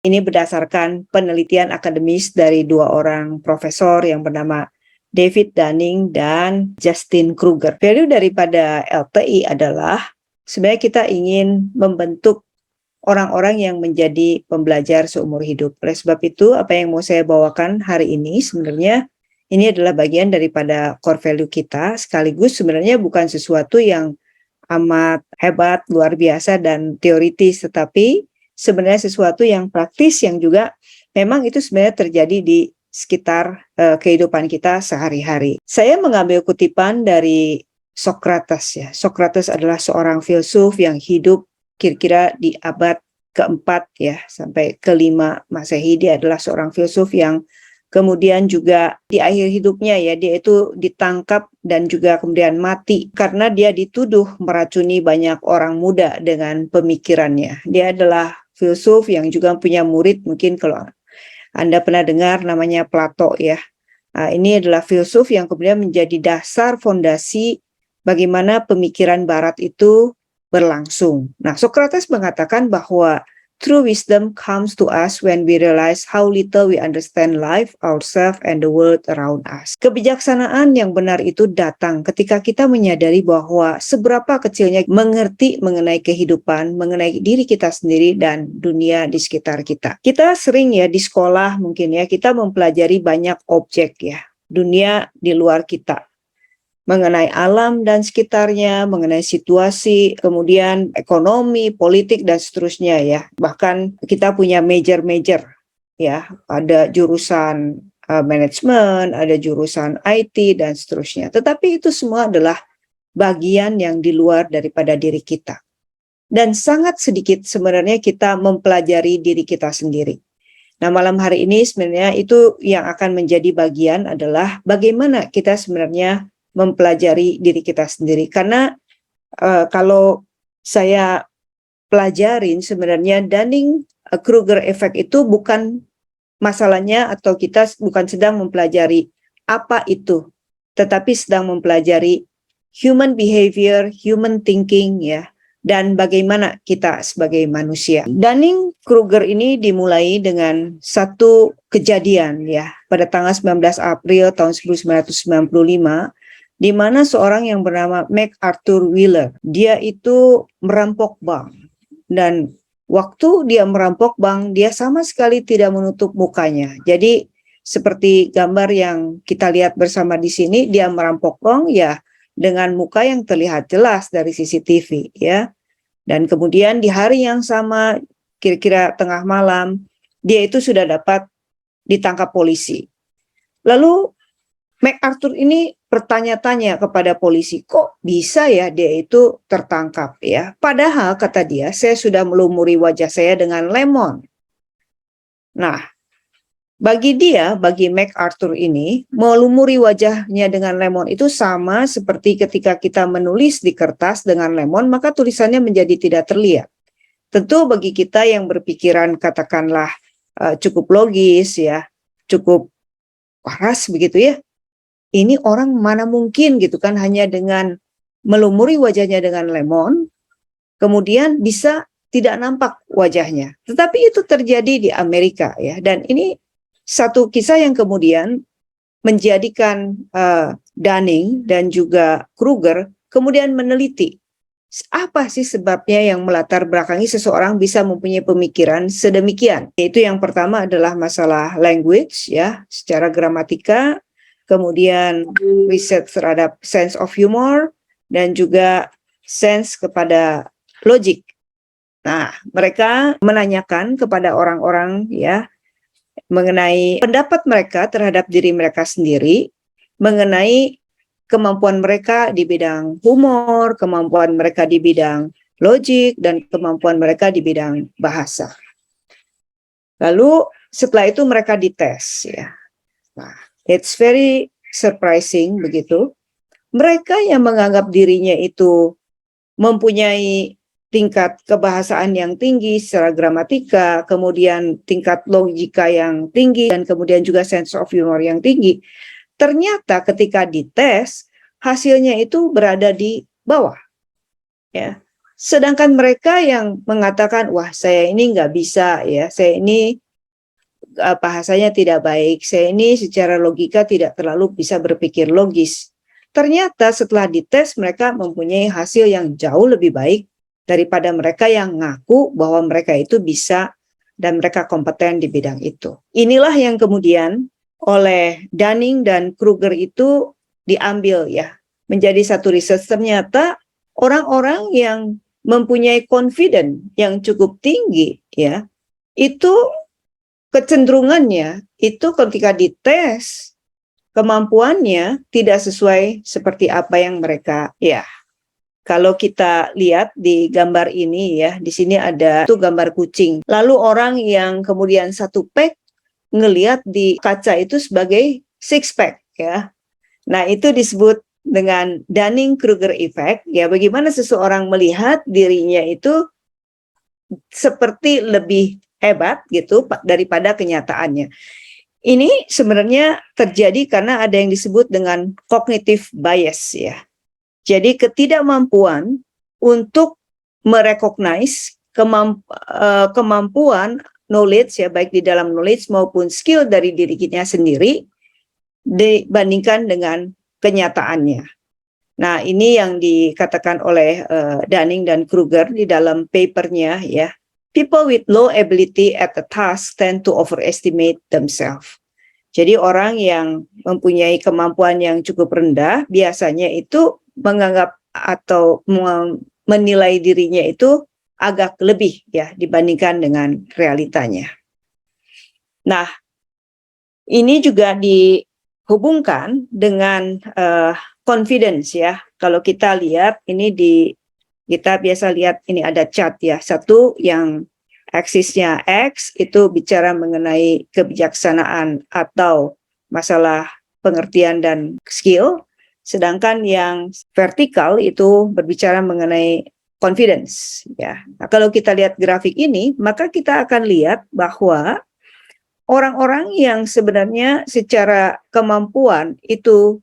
Ini berdasarkan penelitian akademis dari dua orang profesor yang bernama David Dunning dan Justin Kruger. Value daripada LTI adalah sebenarnya kita ingin membentuk orang-orang yang menjadi pembelajar seumur hidup. Oleh sebab itu, apa yang mau saya bawakan hari ini sebenarnya ini adalah bagian daripada core value kita, sekaligus sebenarnya bukan sesuatu yang amat hebat, luar biasa, dan teoritis, tetapi sebenarnya sesuatu yang praktis yang juga memang itu sebenarnya terjadi di sekitar kehidupan kita sehari-hari. Saya mengambil kutipan dari Socrates ya. Socrates adalah seorang filsuf yang hidup kira-kira di abad keempat ya sampai kelima Masehi. Dia adalah seorang filsuf yang kemudian juga di akhir hidupnya ya dia itu ditangkap dan juga kemudian mati karena dia dituduh meracuni banyak orang muda dengan pemikirannya. Dia adalah filsuf yang juga punya murid, mungkin kalau Anda pernah dengar namanya Plato ya. Nah, ini adalah filsuf yang kemudian menjadi dasar fondasi bagaimana pemikiran barat itu berlangsung. Nah, Socrates mengatakan bahwa true wisdom comes to us when we realize how little we understand life, ourselves, and the world around us. Kebijaksanaan yang benar itu datang ketika kita menyadari bahwa seberapa kecilnya mengerti mengenai kehidupan, mengenai diri kita sendiri dan dunia di sekitar kita. Kita sering ya di sekolah mungkin ya kita mempelajari banyak objek ya, dunia di luar kita, mengenai alam dan sekitarnya, mengenai situasi, kemudian ekonomi, politik, dan seterusnya ya. Bahkan kita punya major-major ya, ada jurusan manajemen, ada jurusan IT, dan seterusnya. Tetapi itu semua adalah bagian yang di luar daripada diri kita. Dan sangat sedikit sebenarnya kita mempelajari diri kita sendiri. Nah, malam hari ini sebenarnya itu yang akan menjadi bagian adalah bagaimana kita sebenarnya mempelajari diri kita sendiri. Karena kalau saya pelajarin sebenarnya Dunning-Kruger effect itu bukan masalahnya atau kita bukan sedang mempelajari apa itu, tetapi sedang mempelajari human behavior, human thinking ya, dan bagaimana kita sebagai manusia. Dunning-Kruger ini dimulai dengan satu kejadian ya, pada tanggal 19 April tahun 1995, di mana seorang yang bernama MacArthur Wheeler, dia itu merampok bank. Dan waktu dia merampok bank, dia sama sekali tidak menutup mukanya. Jadi seperti gambar yang kita lihat bersama di sini, dia merampok bank ya dengan muka yang terlihat jelas dari CCTV ya. Dan kemudian di hari yang sama, kira-kira tengah malam, dia itu sudah dapat ditangkap polisi. Lalu MacArthur ini bertanya-tanya kepada polisi, kok bisa ya dia itu tertangkap ya? Padahal kata dia, saya sudah melumuri wajah saya dengan lemon. Nah, bagi MacArthur ini, melumuri wajahnya dengan lemon itu sama seperti ketika kita menulis di kertas dengan lemon, maka tulisannya menjadi tidak terlihat. Tentu bagi kita yang berpikiran katakanlah cukup logis ya, cukup waras begitu ya, ini orang mana mungkin gitu kan hanya dengan melumuri wajahnya dengan lemon, kemudian bisa tidak nampak wajahnya. Tetapi itu terjadi di Amerika ya, dan ini satu kisah yang kemudian menjadikan Dunning dan juga Kruger kemudian meneliti apa sih sebabnya yang melatar belakangi seseorang bisa mempunyai pemikiran sedemikian. Yaitu yang pertama adalah masalah language ya, secara gramatika, kemudian riset terhadap sense of humor, dan juga sense kepada logik. Nah, mereka menanyakan kepada orang-orang ya mengenai pendapat mereka terhadap diri mereka sendiri, mengenai kemampuan mereka di bidang humor, kemampuan mereka di bidang logik, dan kemampuan mereka di bidang bahasa. Lalu setelah itu mereka dites ya. Nah, it's very surprising begitu. Mereka yang menganggap dirinya itu mempunyai tingkat kebahasaan yang tinggi secara gramatika, kemudian tingkat logika yang tinggi, dan kemudian juga sense of humor yang tinggi, ternyata ketika dites hasilnya itu berada di bawah. Ya. Sedangkan mereka yang mengatakan, wah saya ini nggak bisa ya, saya ini bahasanya tidak baik, saya ini secara logika tidak terlalu bisa berpikir logis. Ternyata setelah dites mereka mempunyai hasil yang jauh lebih baik daripada mereka yang ngaku bahwa mereka itu bisa dan mereka kompeten di bidang itu. Inilah yang kemudian oleh Dunning dan Kruger itu diambil ya, menjadi satu riset. Ternyata orang-orang yang mempunyai confidence yang cukup tinggi ya, itu kecenderungannya itu ketika dites kemampuannya tidak sesuai seperti apa yang mereka ya. Kalau kita lihat di gambar ini ya, di sini ada tuh gambar kucing. Lalu orang yang kemudian satu pack ngelihat di kaca itu sebagai six pack ya. Nah, itu disebut dengan Dunning-Kruger effect ya, bagaimana seseorang melihat dirinya itu seperti lebih hebat gitu daripada kenyataannya. Ini sebenarnya terjadi karena ada yang disebut dengan cognitive bias ya. Jadi ketidakmampuan untuk merecognize kemampuan knowledge ya, baik di dalam knowledge maupun skill dari dirinya sendiri dibandingkan dengan kenyataannya. Nah, ini yang dikatakan oleh Dunning dan Kruger di dalam papernya ya. People with low ability at the task tend to overestimate themselves. Jadi orang yang mempunyai kemampuan yang cukup rendah biasanya itu menganggap atau menilai dirinya itu agak lebih ya dibandingkan dengan realitanya. Nah, ini juga dihubungkan dengan confidence ya. Kalau kita lihat ini kita biasa lihat ini ada chart ya. Satu yang aksisnya X itu bicara mengenai kebijaksanaan atau masalah pengertian dan skill. Sedangkan yang vertikal itu berbicara mengenai confidence ya. Nah, kalau kita lihat grafik ini, maka kita akan lihat bahwa orang-orang yang sebenarnya secara kemampuan itu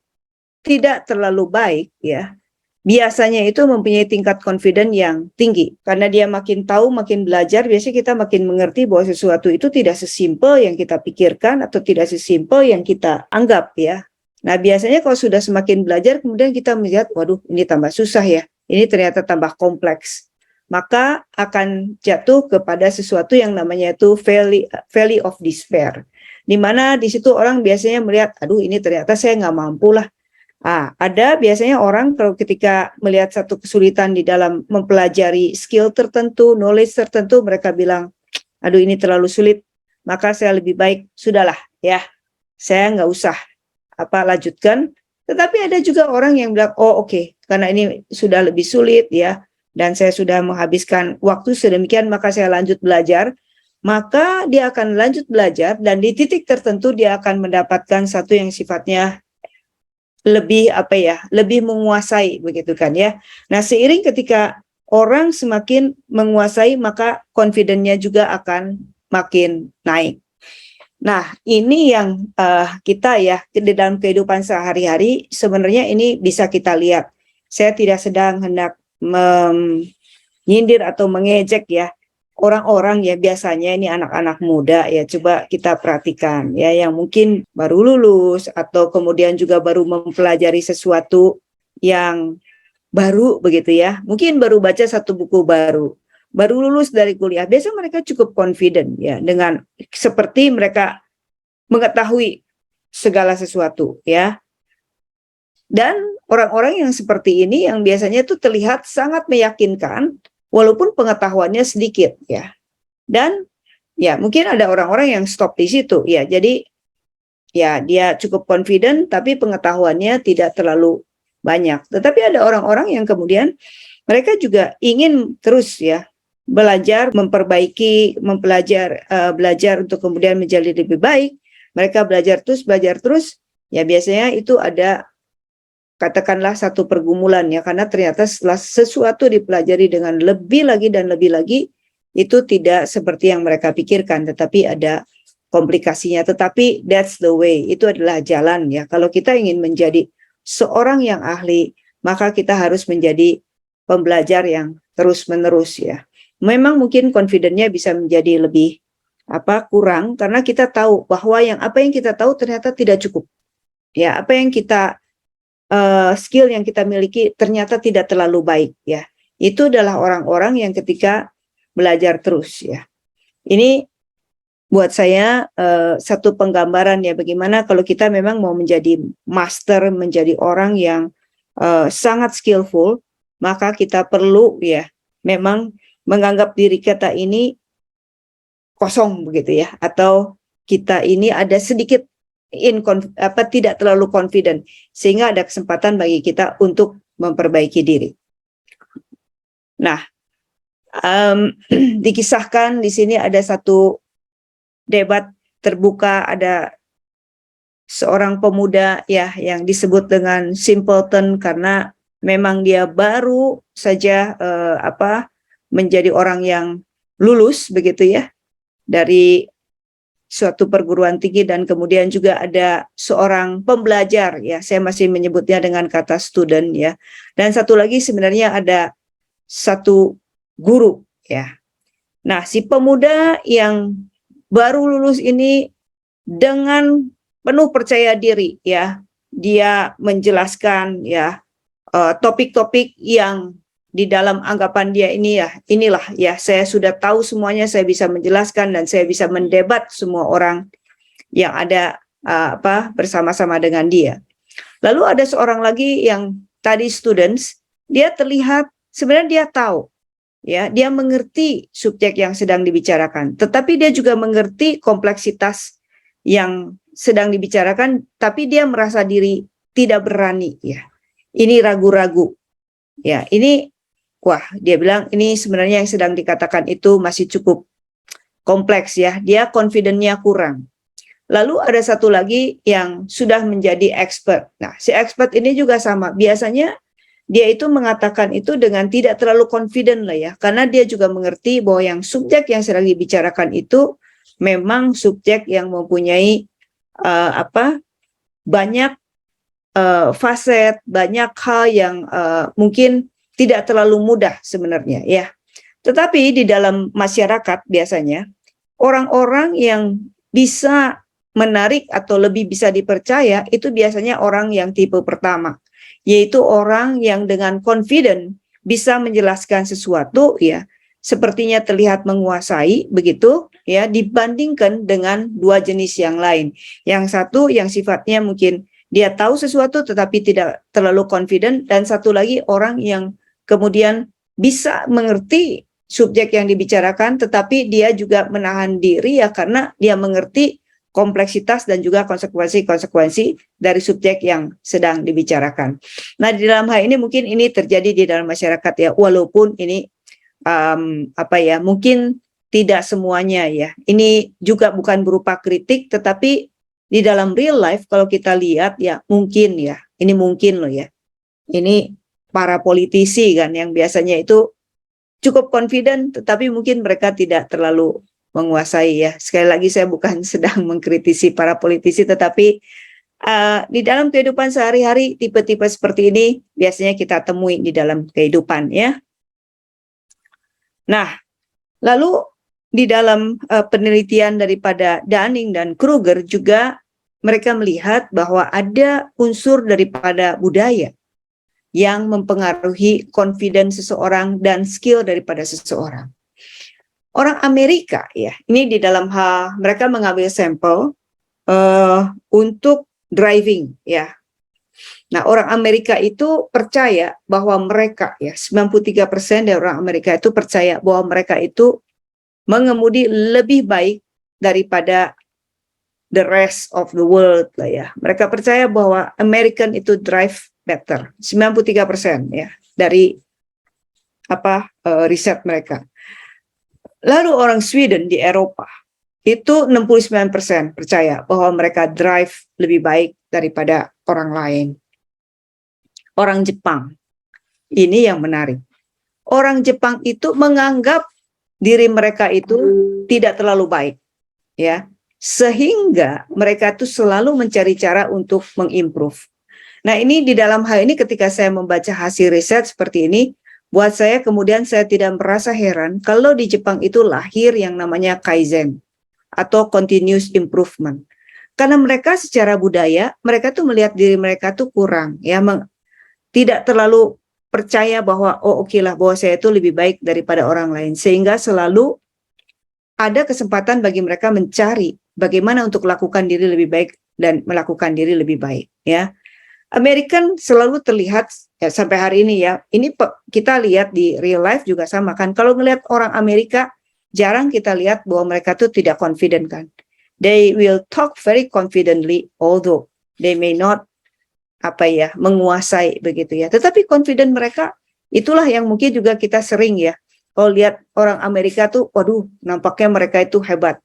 tidak terlalu baik ya, biasanya itu mempunyai tingkat confidence yang tinggi. Karena dia makin tahu, makin belajar, biasanya kita makin mengerti bahwa sesuatu itu tidak sesimpel yang kita pikirkan atau tidak sesimpel yang kita anggap ya. Nah, biasanya kalau sudah semakin belajar, kemudian kita melihat, waduh, ini tambah susah ya. Ini ternyata tambah kompleks. Maka akan jatuh kepada sesuatu yang namanya itu valley of despair. Di mana di situ orang biasanya melihat, aduh ini ternyata saya nggak mampu lah. Ada biasanya orang kalau ketika melihat satu kesulitan di dalam mempelajari skill tertentu, knowledge tertentu, mereka bilang, aduh ini terlalu sulit, maka saya lebih baik, sudahlah ya, saya nggak usah lanjutkan. Tetapi ada juga orang yang bilang, oh oke, karena ini sudah lebih sulit ya, dan saya sudah menghabiskan waktu sedemikian, maka saya lanjut belajar. Maka dia akan lanjut belajar, dan di titik tertentu dia akan mendapatkan satu yang sifatnya lebih lebih menguasai begitu kan ya. Nah, seiring ketika orang semakin menguasai, maka confidence-nya juga akan makin naik. Nah, ini yang kita ya di dalam kehidupan sehari-hari sebenarnya ini bisa kita lihat. Saya tidak sedang hendak menyindir atau mengejek ya orang-orang ya, biasanya ini anak-anak muda ya, coba kita perhatikan ya, yang mungkin baru lulus atau kemudian juga baru mempelajari sesuatu yang baru begitu ya, mungkin baru baca satu buku baru lulus dari kuliah, biasanya mereka cukup confident ya dengan seperti mereka mengetahui segala sesuatu ya. Dan orang-orang yang seperti ini yang biasanya itu terlihat sangat meyakinkan walaupun pengetahuannya sedikit ya. Dan ya mungkin ada orang-orang yang stop di situ ya. Jadi ya dia cukup confident tapi pengetahuannya tidak terlalu banyak. Tetapi ada orang-orang yang kemudian mereka juga ingin terus ya belajar, memperbaiki, belajar untuk kemudian menjadi lebih baik. Mereka belajar terus, ya biasanya itu ada katakanlah satu pergumulan ya, karena ternyata setelah sesuatu dipelajari dengan lebih lagi dan lebih lagi, itu tidak seperti yang mereka pikirkan, tetapi ada komplikasinya. Tetapi that's the way, itu adalah jalan ya. Kalau kita ingin menjadi seorang yang ahli, maka kita harus menjadi pembelajar yang terus-menerus ya. Memang mungkin confidence-nya bisa menjadi lebih kurang karena kita tahu bahwa apa yang kita tahu ternyata tidak cukup. Ya, apa yang kita skill yang kita miliki ternyata tidak terlalu baik ya. Itu adalah orang-orang yang ketika belajar terus ya. Ini buat saya satu penggambaran ya bagaimana kalau kita memang mau menjadi master, menjadi orang yang sangat skillful, maka kita perlu ya memang menganggap diri kita ini kosong begitu ya, atau kita ini ada sedikit tidak terlalu confident sehingga ada kesempatan bagi kita untuk memperbaiki diri. Nah, dikisahkan di sini ada satu debat terbuka, ada seorang pemuda ya yang disebut dengan simpleton karena memang dia baru saja menjadi orang yang lulus begitu ya dari suatu perguruan tinggi, dan kemudian juga ada seorang pembelajar ya, saya masih menyebutnya dengan kata student ya, dan satu lagi sebenarnya ada satu guru ya. Nah, si pemuda yang baru lulus ini dengan penuh percaya diri ya, dia menjelaskan ya topik-topik yang di dalam anggapan dia ini ya, inilah ya, saya sudah tahu semuanya, saya bisa menjelaskan dan saya bisa mendebat semua orang yang ada bersama-sama dengan dia. Lalu ada seorang lagi yang tadi students, dia terlihat sebenarnya dia tahu ya, dia mengerti subjek yang sedang dibicarakan, tetapi dia juga mengerti kompleksitas yang sedang dibicarakan, tapi dia merasa diri tidak berani ya. Ini ragu-ragu. Ya, ini dia bilang ini sebenarnya yang sedang dikatakan itu masih cukup kompleks ya, dia confidence-nya kurang. Lalu ada satu lagi yang sudah menjadi expert. Nah, si expert ini juga sama, biasanya dia itu mengatakan itu dengan tidak terlalu confident lah ya, karena dia juga mengerti bahwa yang subjek yang sedang dibicarakan itu memang subjek yang mempunyai banyak faset, banyak hal yang mungkin tidak terlalu mudah sebenarnya ya. Tetapi di dalam masyarakat biasanya orang-orang yang bisa menarik atau lebih bisa dipercaya itu biasanya orang yang tipe pertama, yaitu orang yang dengan confident bisa menjelaskan sesuatu ya, sepertinya terlihat menguasai begitu ya, dibandingkan dengan dua jenis yang lain. Yang satu yang sifatnya mungkin dia tahu sesuatu tetapi tidak terlalu confident, dan satu lagi orang yang kemudian bisa mengerti subjek yang dibicarakan tetapi dia juga menahan diri ya, karena dia mengerti kompleksitas dan juga konsekuensi-konsekuensi dari subjek yang sedang dibicarakan. Nah, di dalam hal ini mungkin ini terjadi di dalam masyarakat ya, walaupun ini mungkin tidak semuanya ya. Ini juga bukan berupa kritik, tetapi di dalam real life kalau kita lihat ya, mungkin ya, ini mungkin loh ya. Ini para politisi kan yang biasanya itu cukup confident, tetapi mungkin mereka tidak terlalu menguasai ya. Sekali lagi saya bukan sedang mengkritisi para politisi, tetapi di dalam kehidupan sehari-hari tipe-tipe seperti ini biasanya kita temui di dalam kehidupan ya. Nah, lalu di dalam penelitian daripada Dunning dan Kruger juga mereka melihat bahwa ada unsur daripada budaya yang mempengaruhi confidence seseorang dan skill daripada seseorang. Orang Amerika ya, ini di dalam hal mereka mengambil sampel untuk driving ya. Nah, orang Amerika itu percaya bahwa mereka ya, 93% dari orang Amerika itu percaya bahwa mereka itu mengemudi lebih baik daripada the rest of the world lah ya. Mereka percaya bahwa American itu drive better, 93% ya dari riset mereka. Lalu orang Sweden di Eropa itu 69% percaya bahwa mereka drive lebih baik daripada orang lain. Orang Jepang, ini yang menarik. Orang Jepang itu menganggap diri mereka itu tidak terlalu baik, ya, sehingga mereka itu selalu mencari cara untuk mengimprove. Nah, ini di dalam hal ini ketika saya membaca hasil riset seperti ini, Buat saya kemudian saya tidak merasa heran kalau di Jepang itu lahir yang namanya Kaizen atau continuous improvement. Karena mereka secara budaya, mereka tuh melihat diri mereka tuh kurang, ya, tidak terlalu percaya bahwa oh oke lah bahwa saya itu lebih baik daripada orang lain, sehingga selalu ada kesempatan bagi mereka mencari bagaimana untuk lakukan diri lebih baik dan melakukan diri lebih baik, ya. American selalu terlihat ya, sampai hari ini ya. Ini kita lihat di real life juga sama kan. Kalau melihat orang Amerika, jarang kita lihat bahwa mereka tuh tidak confident kan. They will talk very confidently, although they may not menguasai begitu ya. Tetapi confident mereka, itulah yang mungkin juga kita sering ya. Kalau lihat orang Amerika tuh, waduh, nampaknya mereka itu hebat.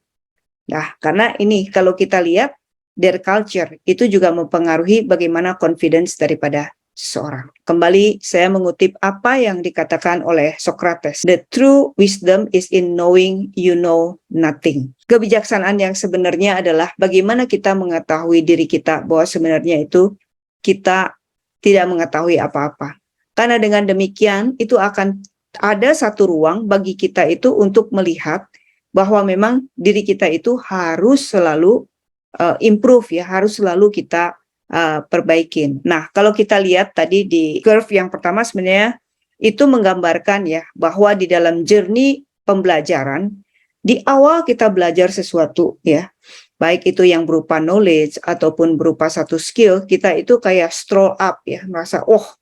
Nah, karena ini kalau kita lihat their culture itu juga mempengaruhi bagaimana confidence daripada seseorang. Kembali saya mengutip apa yang dikatakan oleh Socrates. The true wisdom is in knowing you know nothing. Kebijaksanaan yang sebenarnya adalah bagaimana kita mengetahui diri kita bahwa sebenarnya itu kita tidak mengetahui apa-apa. Karena dengan demikian itu akan ada satu ruang bagi kita itu untuk melihat bahwa memang diri kita itu harus selalu improve ya, harus selalu kita perbaikin. Nah, kalau kita lihat tadi di curve yang pertama sebenarnya itu menggambarkan ya bahwa di dalam journey pembelajaran di awal kita belajar sesuatu ya, baik itu yang berupa knowledge ataupun berupa satu skill, kita itu kayak stroll up ya, merasa oh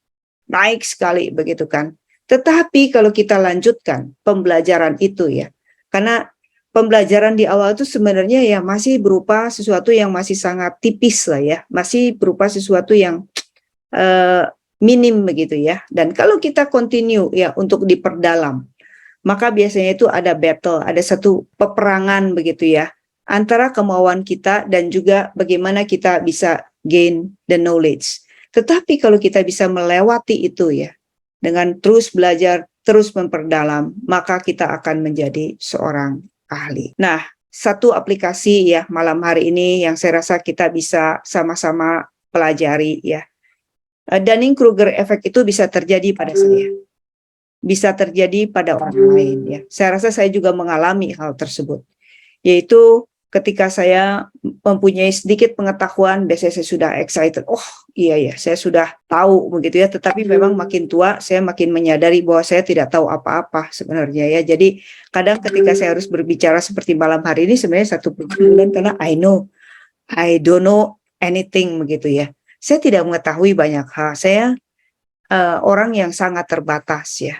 naik sekali begitu kan. Tetapi kalau kita lanjutkan pembelajaran itu ya, karena pembelajaran di awal itu sebenarnya ya masih berupa sesuatu yang masih sangat tipis lah ya, masih berupa sesuatu yang minim begitu ya. Dan kalau kita continue ya untuk diperdalam, maka biasanya itu ada battle, ada satu peperangan begitu ya, antara kemauan kita dan juga bagaimana kita bisa gain the knowledge. Tetapi kalau kita bisa melewati itu ya, dengan terus belajar, terus memperdalam, maka kita akan menjadi seorang ahli. Nah, satu aplikasi ya malam hari ini yang saya rasa kita bisa sama-sama pelajari ya. Dunning-Kruger effect itu bisa terjadi pada saya. Bisa terjadi pada orang lain ya. Saya rasa saya juga mengalami hal tersebut. Yaitu ketika saya mempunyai sedikit pengetahuan, biasanya saya sudah excited. Oh iya ya, saya sudah tahu begitu ya. Tetapi memang makin tua, saya makin menyadari bahwa saya tidak tahu apa-apa sebenarnya ya. Jadi kadang ketika saya harus berbicara seperti malam hari ini, sebenarnya satu pergumulan karena I don't know anything begitu ya. Saya tidak mengetahui banyak hal. Saya orang yang sangat terbatas ya.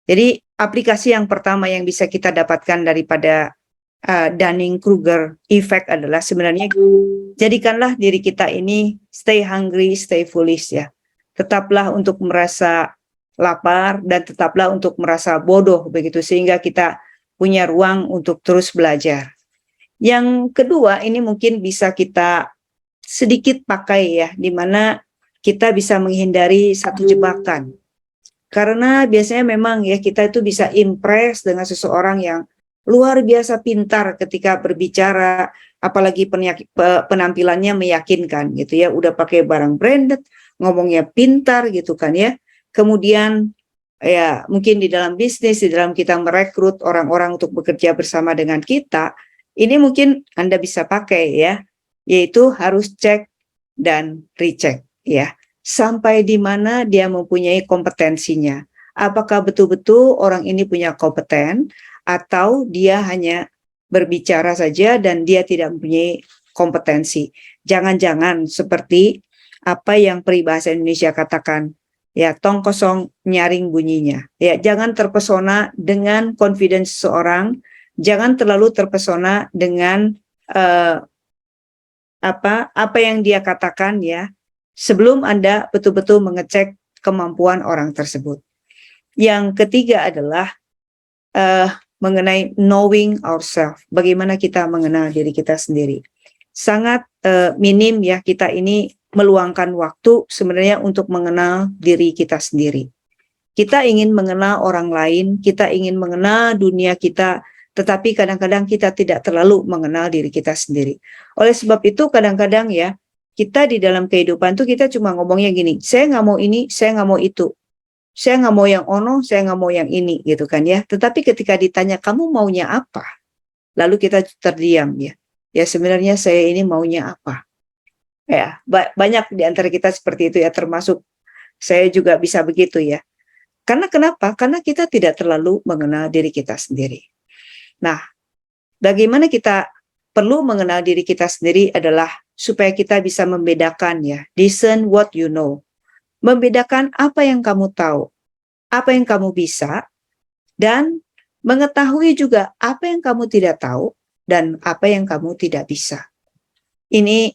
Jadi aplikasi yang pertama yang bisa kita dapatkan daripada Dunning-Kruger effect adalah sebenarnya jadikanlah diri kita ini stay hungry, stay foolish ya. Tetaplah untuk merasa lapar dan tetaplah untuk merasa bodoh begitu sehingga kita punya ruang untuk terus belajar. Yang kedua ini mungkin bisa kita sedikit pakai ya, di mana kita bisa menghindari satu jebakan. Karena biasanya memang ya kita itu bisa impress dengan seseorang yang luar biasa pintar ketika berbicara, apalagi penampilannya meyakinkan gitu ya, udah pakai barang branded, ngomongnya pintar gitu kan ya. Kemudian ya mungkin di dalam bisnis, di dalam kita merekrut orang-orang untuk bekerja bersama dengan kita, ini mungkin Anda bisa pakai ya, yaitu harus cek dan recheck ya. Sampai di mana dia mempunyai kompetensinya. Apakah betul-betul orang ini punya kompeten atau dia hanya berbicara saja dan dia tidak mempunyai kompetensi. Jangan-jangan seperti apa yang peribahasa Indonesia katakan, ya tong kosong nyaring bunyinya. Ya, jangan terpesona dengan confidence seseorang, jangan terlalu terpesona dengan apa yang dia katakan ya, sebelum Anda betul-betul mengecek kemampuan orang tersebut. Yang ketiga adalah mengenai knowing ourselves, bagaimana kita mengenal diri kita sendiri. Sangat minim ya kita ini meluangkan waktu sebenarnya untuk mengenal diri kita sendiri. Kita ingin mengenal orang lain, kita ingin mengenal dunia kita, tetapi kadang-kadang kita tidak terlalu mengenal diri kita sendiri. Oleh sebab itu kadang-kadang ya, kita di dalam kehidupan tuh kita cuma ngomongnya gini, saya nggak mau ini, saya nggak mau itu. saya nggak mau yang ono, saya nggak mau yang ini gitu kan ya. Tetapi ketika ditanya kamu maunya apa, lalu kita terdiam ya. Ya sebenarnya saya ini maunya apa. Ya, banyak di antara kita seperti itu ya, termasuk saya juga bisa begitu ya. Karena kenapa? Karena kita tidak terlalu mengenal diri kita sendiri. Nah, bagaimana kita perlu mengenal diri kita sendiri adalah supaya kita bisa membedakan ya, discern what you know. Membedakan apa yang kamu tahu, apa yang kamu bisa, dan mengetahui juga apa yang kamu tidak tahu dan apa yang kamu tidak bisa. Ini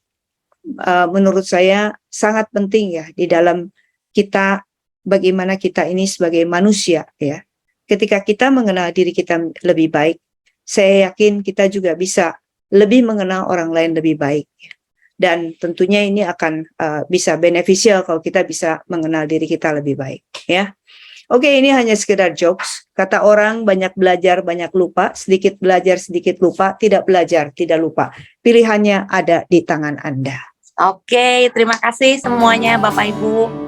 menurut saya sangat penting ya di dalam kita, bagaimana kita ini sebagai manusia ya. Ketika kita mengenal diri kita lebih baik, saya yakin kita juga bisa lebih mengenal orang lain lebih baik. Dan tentunya ini akan bisa beneficial kalau kita bisa mengenal diri kita lebih baik ya. Oke, ini hanya sekedar jokes. Kata orang banyak belajar, banyak lupa. Sedikit belajar, sedikit lupa. Tidak belajar, tidak lupa. Pilihannya ada di tangan Anda. Oke, terima kasih semuanya Bapak Ibu.